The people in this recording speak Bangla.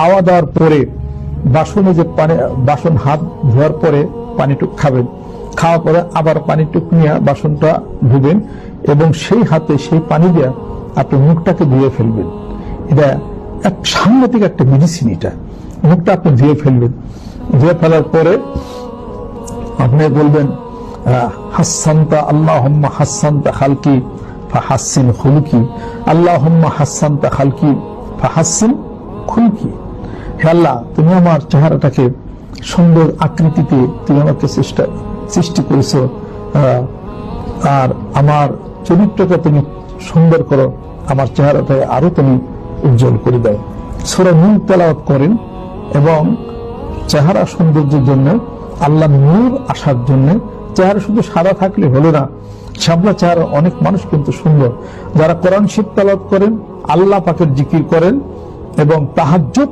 খাওয়া দাওয়ার পরে বাসনে যে পানি, বাসন হাত ধোয়ার পরে পানিটুক খাবেন, খাওয়ার পরে আবার পানিটুক নিয়ে বাসনটা ধুবেন এবং সেই হাতে সেই পানি দিয়ে আপনি মুখটাকে ধুয়ে ফেলবেন। এটা এক সাংঘাতিক একটা মেডিসিন। এটা মুখটা আপনি ধুয়ে ফেলবেন। ধুয়ে ফেলার পরে আপনি বলবেন হাসানতা আল্লাহুম্মা হাসানতা খালকি ফাহাসসিন খুলকি, আল্লাহুম্মা হাসানতা খালকি ফাহাসসিন খুলকি। হে আল্লাহ, তুমি আমার চেহারাটাকে সুন্দর আকৃতিতে তুমি আমাকে সৃষ্টি করেছো, আর আমার চরিত্রটা তুমি সুন্দর করো, আমার চেহারাটাকে আরো তুমি উজ্জ্বল করে দাও। সূরা নূর তেলাওয়াত করেন এবং চেহারা সৌন্দর্যের জন্য, আল্লাহ নূর আসার জন্য, চেহারা শুধু সাদা থাকলে হলো না, শ্যামলা চেহারা অনেক মানুষ কিন্তু সুন্দর। যারা কোরআন শরীফ তেলাওয়াত করেন, আল্লাহ পাকের জিকির করেন এবং তাহাজ্জুদ